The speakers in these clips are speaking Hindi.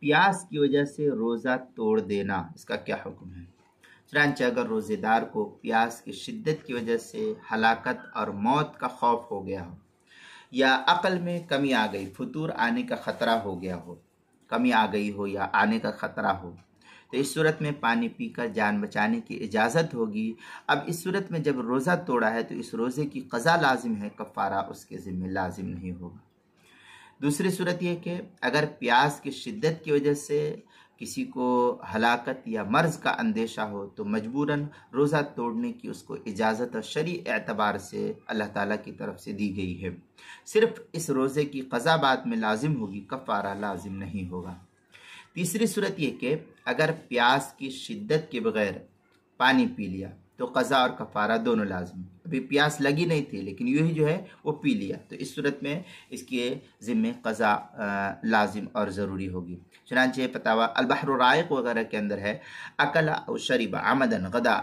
प्यास की वजह से रोज़ा तोड़ देना, इसका क्या हुक्म है? चुनांचे अगर रोज़ेदार को प्यास की शिद्दत की वजह से हलाकत और मौत का खौफ हो गया हो, या अक़ल में कमी आ गई, फतूर आने का ख़तरा हो गया हो, कमी आ गई हो या आने का ख़तरा हो, तो इस सूरत में पानी पीकर जान बचाने की इजाज़त होगी। अब इस सूरत में जब रोज़ा तोड़ा है तो इस रोज़े की क़ज़ा लाजिम है, कफ़ारा उसके ज़िम्मे लाजिम नहीं होगा। दूसरी सूरत यह कि अगर प्यास की शिद्दत की वजह से किसी को हलाकत या मर्ज़ का अंदेशा हो तो मजबूरन रोज़ा तोड़ने की उसको इजाज़त और शरई एतबार से अल्लाह ताला की तरफ से दी गई है। सिर्फ इस रोज़े की क़ज़ा बाद में लाजिम होगी, कफ़ारा लाजिम नहीं होगा। तीसरी सूरत यह कि अगर प्यास की शिद्दत के बगैर पानी पी लिया तो क़ज़ा और कफ़ारा दोनों लाजिम। अभी प्यास लगी नहीं थी लेकिन यूँ ही जो है वो पी लिया, तो इस सूरत में इसके ज़िम्मे क़ज़ा लाजिम और ज़रूरी होगी। चुनांचे फतावा अल-बहर राइक़ वगैरह के अंदर है, अकला और शरीब आमदन गदा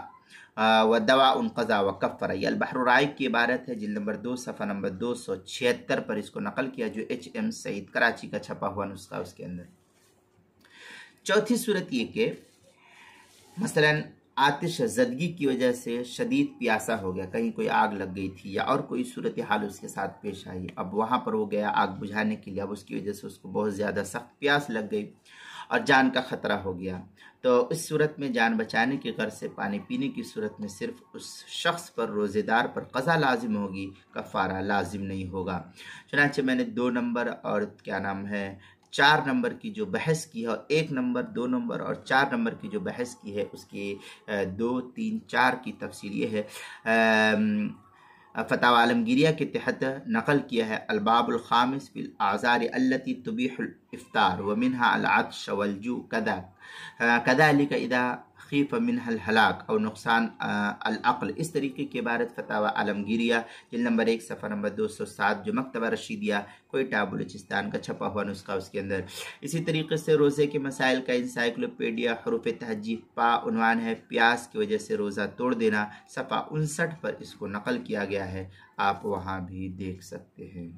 व दवा उन क़ज़ा व कफ़रा। ये अल-बहर राइक़ की इबारत है, जिल्द नंबर 2 सफ़ा नंबर 276 पर इसको नकल किया, जो HM सईद कराची का छपा हुआ नुस्खा उसके अंदर। चौथी सूरत ये कि मसलन आतिश ज़दगी की वजह से शदीद प्यासा हो गया, कहीं कोई आग लग गई थी या और कोई सूरत हाल उसके साथ पेश आई, अब वहाँ पर वो गया आग बुझाने के लिए, अब उसकी वजह से उसको बहुत ज़्यादा सख्त प्यास लग गई और जान का ख़तरा हो गया, तो इस सूरत में जान बचाने की गर्ज से पानी पीने की सूरत में सिर्फ उस शख्स पर, रोज़ेदार पर क़ज़ा लाजिम होगी, कफ़ारा लाजिम नहीं होगा। चुनांचे मैंने 2 नंबर और 4 नंबर की जो बहस की है, और 1 नंबर 2 नंबर और 4 नंबर की जो बहस की है उसकी 2, 3, 4 की तफसील ये है, फतावा आलमगीरिया के तहत नकल किया है, अलबाबुल खामिस फिल आज़ार अल्लती तुबीहुल इफ्तार व मिनहा अल अत्श वल जू कदालिका इदा खीफ मिनहल हलाक और नुकसान अल अक़ल। इस तरीके की इबारत फतावा आलमगीरिया जिल्द नंबर 1 सफ़ा नंबर 207, जो मकतबा रशीदिया कोयटा बलूचिस्तान का छपा हुआ नुस्खा उसके अंदर। इसी तरीके से रोज़े के मसाइल का इंसाइक्लोपीडिया हरूफ तहजीब पा उन्वान है, प्यास की वजह से रोज़ा तोड़ देना, सफ़ा 59 पर इसको नकल किया गया है, आप वहाँ भी देख सकते हैं।